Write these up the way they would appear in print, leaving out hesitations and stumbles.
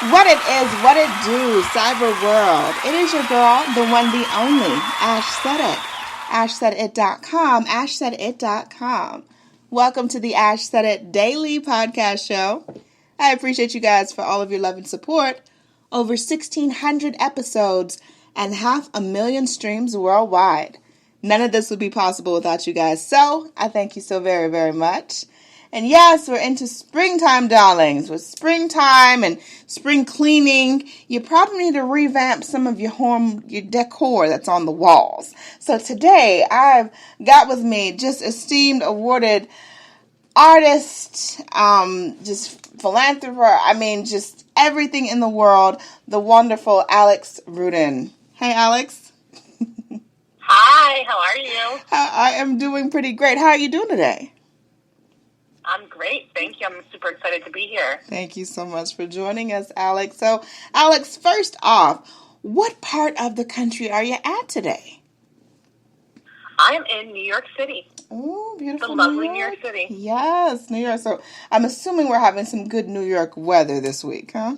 What it is, what it do, cyber world. It is your girl, the one, the only, Ash Said It. AshSaidIt.com, AshSaidIt.com. Welcome to the Ash Said It Daily Podcast Show. I appreciate you guys for all of your love and support. Over 1,600 episodes and 500,000 streams worldwide. None of this would be possible without you guys, so I thank you so very, very much. And yes, we're into springtime, darlings. With springtime and spring cleaning, you probably need to revamp some of your home, your decor that's on the walls. So today, I've got with me just esteemed, awarded artist, just philanthropist, just everything in the world, the wonderful Alex Rudin. Hey, Alex. Hi, how are you? I am doing pretty great. How are you doing today? I'm great, thank you. I'm super excited to be here. Thank you so much for joining us, Alex. So, Alex, first off, what part of the country are you at today? I am in New York City. Oh, beautiful. The lovely New York City. Yes, New York. So, I'm assuming we're having some good New York weather this week, huh?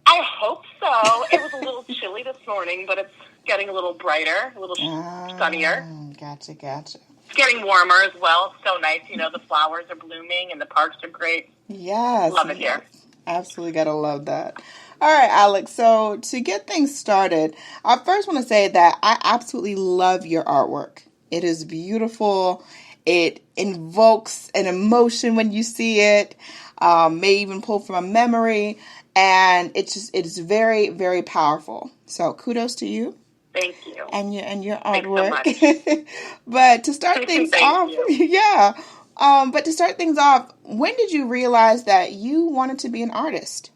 I hope so. It was a little chilly this morning, but it's getting a little brighter, a little sunnier. Gotcha. It's getting warmer as well. It's so nice. You know, the flowers are blooming and the parks are great. Yes. Love it here. Absolutely gotta love that. All right, Alex. So to get things started, I first want to say that I absolutely love your artwork. It is beautiful. It invokes an emotion when you see it. May even pull from a memory. And it's very, very powerful. So kudos to you. Thank you. And your artwork. Thanks so much. But to start things off, yeah. But to start things off, when did you realize that you wanted to be an artist?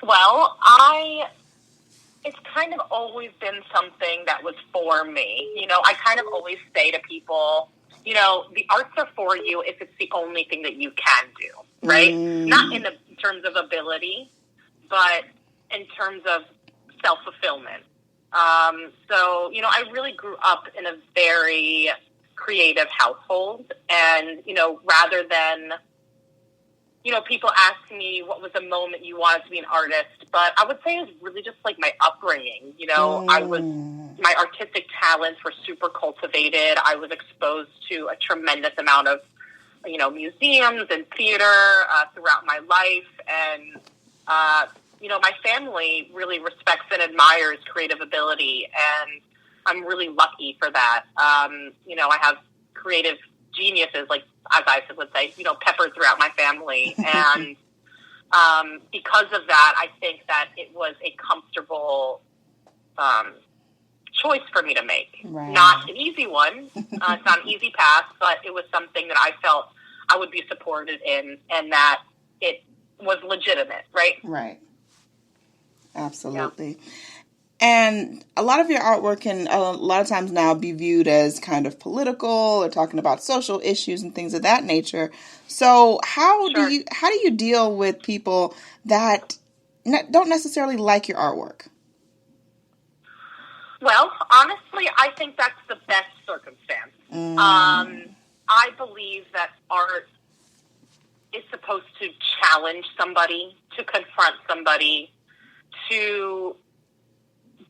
Well, it's kind of always been something that was for me. You know, I kind of always say to people, you know, the arts are for you if it's the only thing that you can do, right? Not in terms of ability, but in terms of self-fulfillment. So, you know, I really grew up in a very creative household, and, you know, rather than, you know, people ask me what was a moment you wanted to be an artist, but I would say it was really just like my upbringing. You know, my artistic talents were super cultivated. I was exposed to a tremendous amount of, you know, museums and theater throughout my life, and you know, my family really respects and admires creative ability, and I'm really lucky for that. You know, I have creative geniuses, like, as I would say, you know, peppered throughout my family, and because of that, I think that it was a comfortable choice for me to make. Right. Not an easy one. It's not an easy path, but it was something that I felt I would be supported in, and that it was legitimate, right? Right. Absolutely. Yeah. And a lot of your artwork can a lot of times now be viewed as kind of political or talking about social issues and things of that nature. So how do you deal with people that don't necessarily like your artwork? Well, honestly, I think that's the best circumstance. I believe that art is supposed to challenge somebody, to confront somebody, to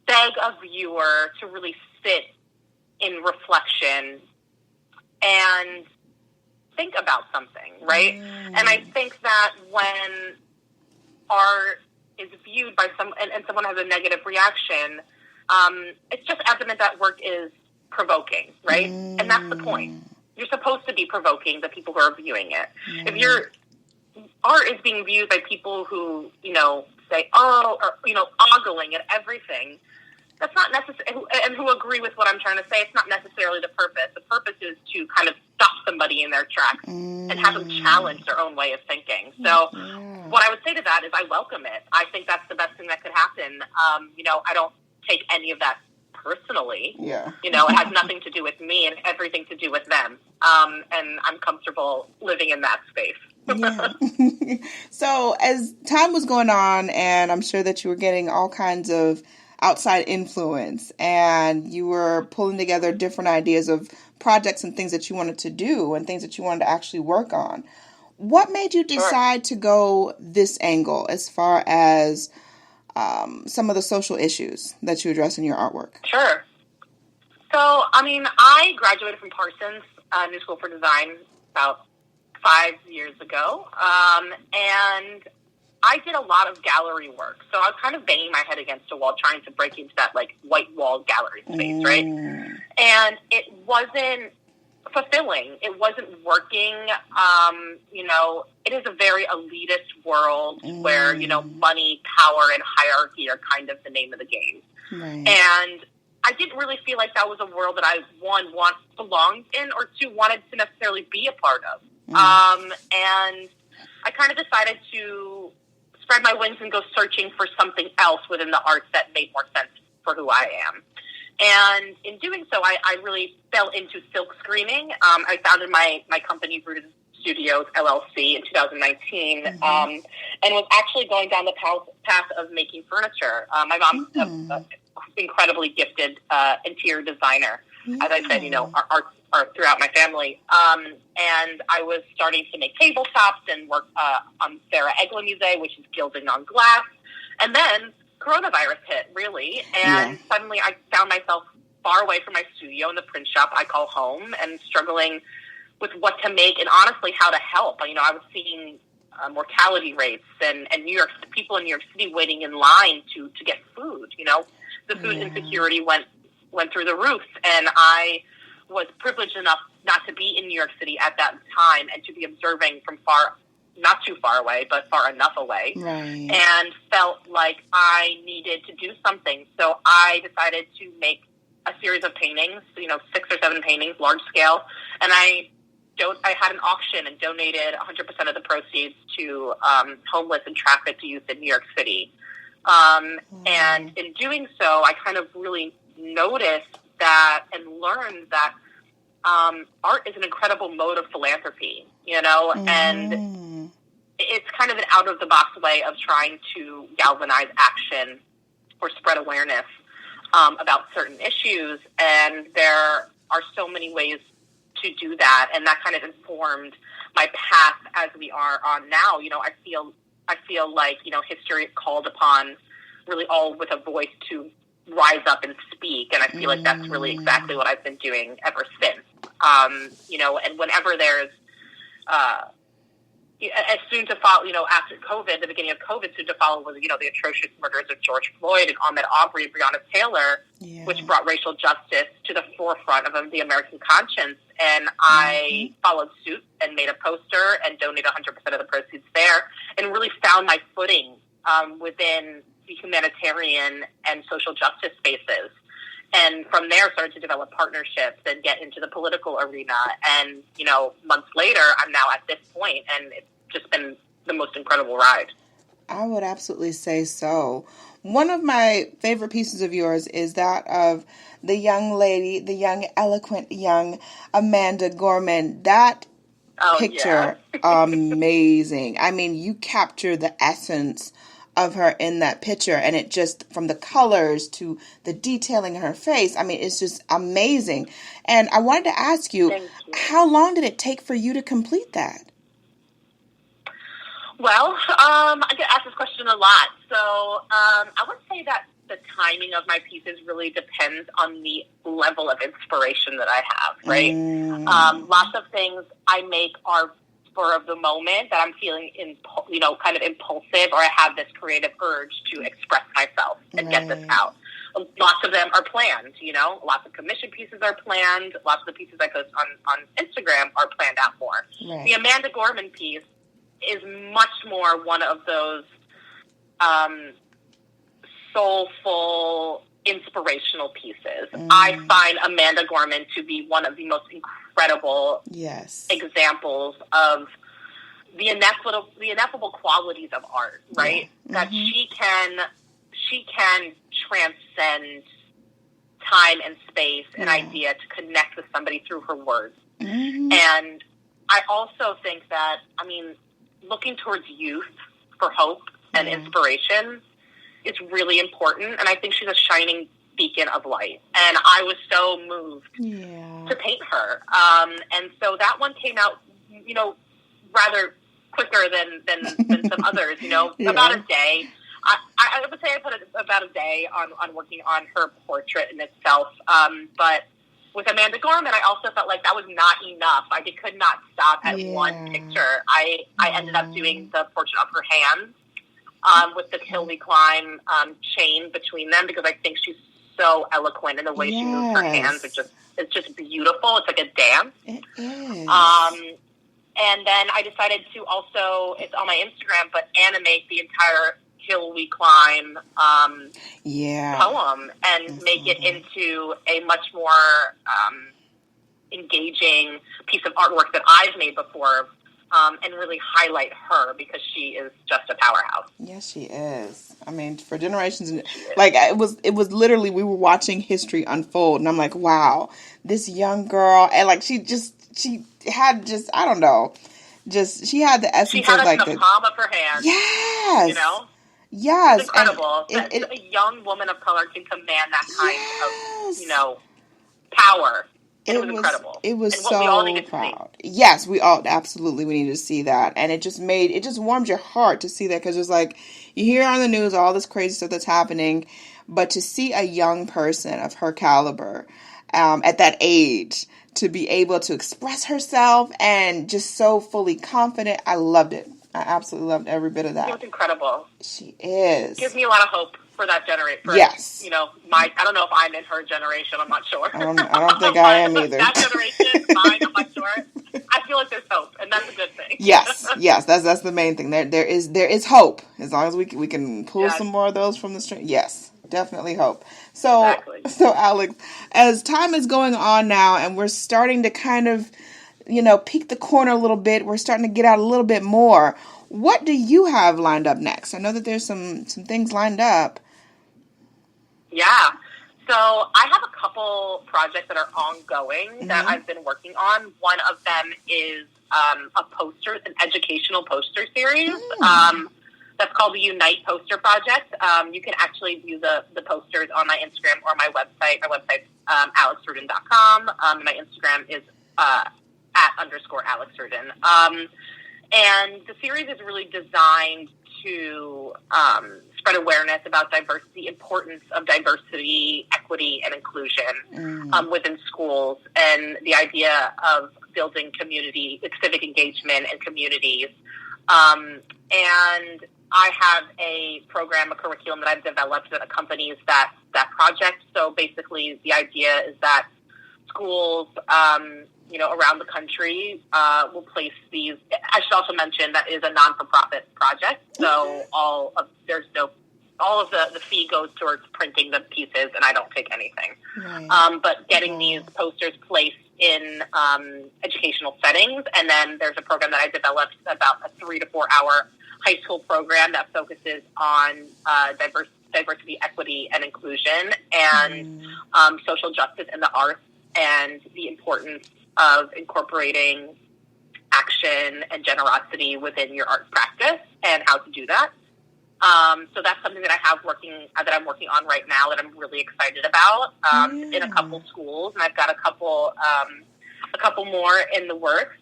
beg a viewer to really sit in reflection and think about something, right? And I think that when art is viewed by someone and someone has a negative reaction, it's just evident that work is provoking, right? And that's the point. You're supposed to be provoking the people who are viewing it. If your art is being viewed by people who, you know, say, oh, or, you know, ogling at everything, that's not necessary, and who agree with what I'm trying to say, it's not necessarily the purpose. The purpose is to kind of stop somebody in their tracks and have them challenge their own way of thinking. So what I would say to that is I welcome it. I think that's the best thing that could happen. You know, I don't take any of that personally. Yeah. You know, it has nothing to do with me and everything to do with them. And I'm comfortable living in that space. Yeah. So as time was going on, and I'm sure that you were getting all kinds of outside influence, and you were pulling together different ideas of projects and things that you wanted to do and things that you wanted to actually work on. What made you decide to go this angle as far as some of the social issues that you address in your artwork? Sure. So, I mean, I graduated from Parsons New School for Design about 5 years ago, and I did a lot of gallery work. So I was kind of banging my head against a wall trying to break into that, like, white wall gallery space, right? And it wasn't fulfilling. It wasn't working. It is a very elitist world where, money, power, and hierarchy are kind of the name of the game. Right. And I didn't really feel like that was a world that I, one, belonged in, or two, wanted to necessarily be a part of. And I kind of decided to spread my wings and go searching for something else within the arts that made more sense for who I am. And in doing so, I really fell into silk screening. I founded my company, Rudin Studios, LLC, in 2019, and was actually going down the path of making furniture. My mom's an incredibly gifted interior designer. As I said, arts are throughout my family. And I was starting to make tabletops and work on Sarah Egla Musée, which is gilding on glass. And then coronavirus hit, really, and suddenly I found myself far away from my studio in the print shop I call home, and struggling with what to make and honestly how to help. I was seeing mortality rates and people in New York City waiting in line to get food. The food insecurity went through the roof, and I was privileged enough not to be in New York City at that time and to be observing from not too far away, but far enough away, and felt like I needed to do something. So I decided to make a series of paintings, 6 or 7 paintings, large scale, and I had an auction and donated 100% of the proceeds to homeless and trafficked youth in New York City. And in doing so, I kind of really noticed that and learned that art is an incredible mode of philanthropy, and it's kind of an out-of-the-box way of trying to galvanize action or spread awareness about certain issues. And there are so many ways to do that, and that kind of informed my path as we are on now. I feel like, history called upon really all with a voice to rise up and speak, and I feel like that's really exactly what I've been doing ever since. And whenever there's as soon to follow, after COVID, the beginning of COVID, soon to follow was, the atrocious murders of George Floyd and Ahmaud Arbery and Breonna Taylor, which brought racial justice to the forefront of the American conscience. And I followed suit and made a poster and donated 100% of the proceeds there, and really found my footing within the humanitarian and social justice spaces. And from there, started to develop partnerships and get into the political arena. And, months later, I'm now at this point, and it's just been the most incredible ride. I would absolutely say so. One of my favorite pieces of yours is that of the young lady, the young, eloquent, young Amanda Gorman. That picture, amazing. I mean, you capture the essence of her in that picture, and it just, from the colors to the detailing in her face, I mean, it's just amazing. And I wanted to ask you, how long did it take for you to complete that? Well, I get asked this question a lot. So I would say that the timing of my pieces really depends on the level of inspiration that I have, right? Lots of things I make are spur of the moment, that I'm feeling, kind of impulsive, or I have this creative urge to express myself and get this out. Lots of them are planned, lots of commission pieces are planned. Lots of the pieces I post on Instagram are planned out more. The Amanda Gorman piece is much more one of those soulful, inspirational pieces. I find Amanda Gorman to be one of the most incredible examples of the ineffable qualities of art, right? That she can transcend time and space and idea to connect with somebody through her words. And I also think that, looking towards youth for hope and inspiration is really important. And I think she's a shining beacon of light. And I was so moved to paint her. And so that one came out, rather quicker than some others, you know, Yeah. about a day. I would say I put about a day on working on her portrait in itself. But with Amanda Gorman, I also felt like that was not enough. I could not stop at one picture. I ended up doing the portrait of her hands with the hill we climb chain between them, because I think she's so eloquent in the way she moves her hands. It's just beautiful. It's like a dance. It is. And then I decided to also, it's on my Instagram, but animate the entire hill we climb poem and make it into a much more engaging piece of artwork that I've made before, and really highlight her, because she is just a powerhouse. Yes, she is. I mean, for generations, like it was literally, we were watching history unfold, and I'm like, wow, this young girl, and like she had just, I don't know, just she had the essence. She had of us like in the palm of her hand. Yes, you know. Yes, it's incredible. A young woman of color can command that kind of, you know, power. It was incredible. It was and so we all needed proud. To see. Yes, we all absolutely we needed to see that, and it just warmed your heart to see that, because it's like you hear on the news all this crazy stuff that's happening, but to see a young person of her caliber at that age to be able to express herself and just so fully confident, I loved it. I absolutely loved every bit of that. It was incredible. She is. Gives me a lot of hope for that generation. Yes. You know, I don't know if I'm in her generation. I'm not sure. I don't think I am either. That generation, mine, I'm not sure. I feel like there's hope, and that's a good thing. Yes. That's the main thing. There is hope, as long as we can pull some more of those from the stream. Yes, definitely hope. So, exactly. So Alex, as time is going on now, and we're starting to kind of, you know, peek the corner a little bit, we're starting to get out a little bit more. What do you have lined up next? I know that there's some things lined up. Yeah. So I have a couple projects that are ongoing that I've been working on. One of them is an educational poster series. That's called the Unite Poster Project. You can actually view the posters on my Instagram or my website. My website's alexrudin.com. My Instagram is @_AlexRudin. And the series is really designed to spread awareness about the importance of diversity, equity, and inclusion within schools, and the idea of building civic engagement and communities. And I have a curriculum that I've developed that accompanies that project. So basically, the idea is that schools, around the country, will place these. I should also mention that is a non-for-profit project. So all of the fee goes towards printing the pieces, and I don't take anything. Right. But getting these posters placed in educational settings, and then there's a program that I developed, about a 3 to 4 hour high school program that focuses on diversity, equity, and inclusion, and social justice in the arts, and the importance of incorporating action and generosity within your art practice, and how to do that. So that's something that I'm working on right now that I'm really excited about. In a couple schools, and I've got a couple more in the works.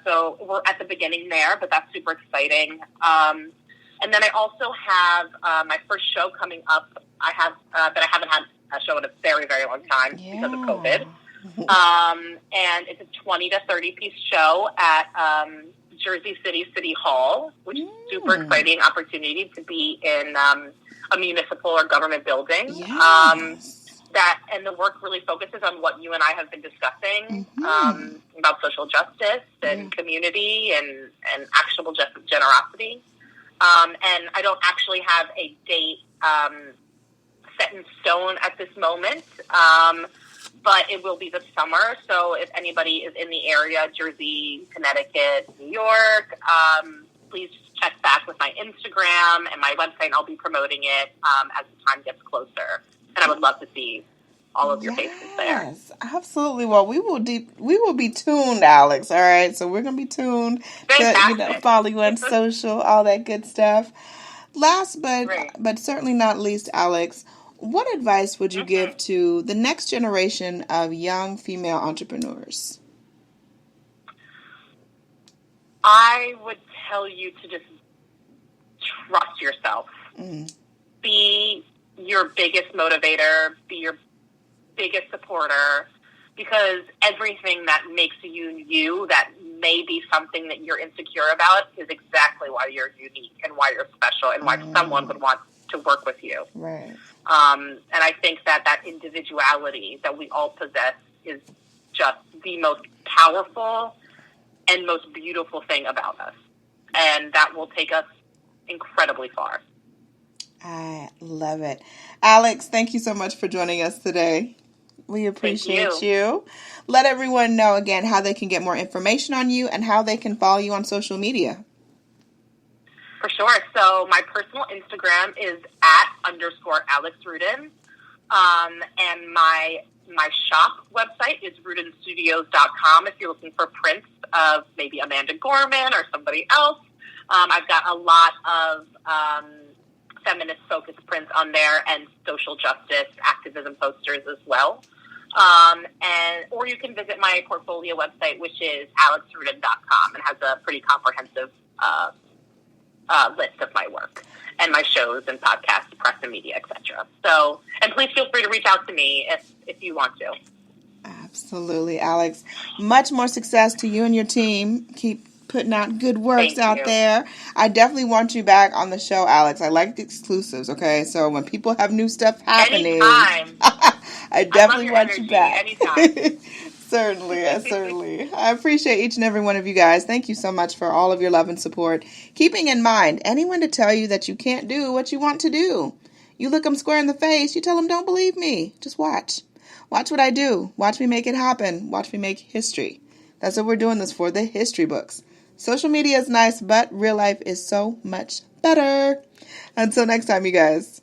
So we're at the beginning there, but that's super exciting. And then I also have my first show coming up. I haven't had a show in a very, very long time because of COVID. And it's a 20 to 30 piece show at Jersey City Hall, which is a super exciting opportunity to be in a municipal or government building. And the work really focuses on what you and I have been discussing, about social justice and community and actionable generosity. And I don't actually have a date set in stone at this moment, but it will be this summer. So if anybody is in the area, Jersey, Connecticut, New York, please check back with my Instagram and my website, and I'll be promoting it as the time gets closer. And I would love to see all of your faces there. Yes, absolutely. Well, we will be tuned, Alex. All right, so we're gonna be tuned to follow you on social, all that good stuff. Last but certainly not least, Alex, what advice would you give to the next generation of young female entrepreneurs? I would tell you to just trust yourself. Be your biggest motivator, be your biggest supporter, because everything that makes you you, that may be something that you're insecure about, is exactly why you're unique and why you're special and why someone would want to work with you. Right. And I think that individuality that we all possess is just the most powerful and most beautiful thing about us. And that will take us incredibly far. I love it. Alex, thank you so much for joining us today. We appreciate you. Let everyone know again how they can get more information on you and how they can follow you on social media. For sure. So my personal Instagram is @_Alex Rudin. And my shop website is rudinstudios.com if you're looking for prints of maybe Amanda Gorman or somebody else. I've got a lot of feminist-focused prints on there and social justice activism posters as well. Or you can visit my portfolio website, which is alexrudin.com, and has a pretty comprehensive list of my work and my shows and podcasts, press and media, etc. So, and please feel free to reach out to me if you want to. Absolutely, Alex. Much more success to you and your team. Keep putting out good works out there. I definitely want you back on the show, Alex. I like the exclusives, okay? So when people have new stuff happening, anytime. I definitely want you back. Anytime. Certainly. I appreciate each and every one of you guys. Thank you so much for all of your love and support. Keeping in mind, anyone to tell you that you can't do what you want to do. You look them square in the face, you tell them, don't believe me. Just watch. Watch what I do. Watch me make it happen. Watch me make history. That's what we're doing this for, the history books. Social media is nice, but real life is so much better. Until next time, you guys.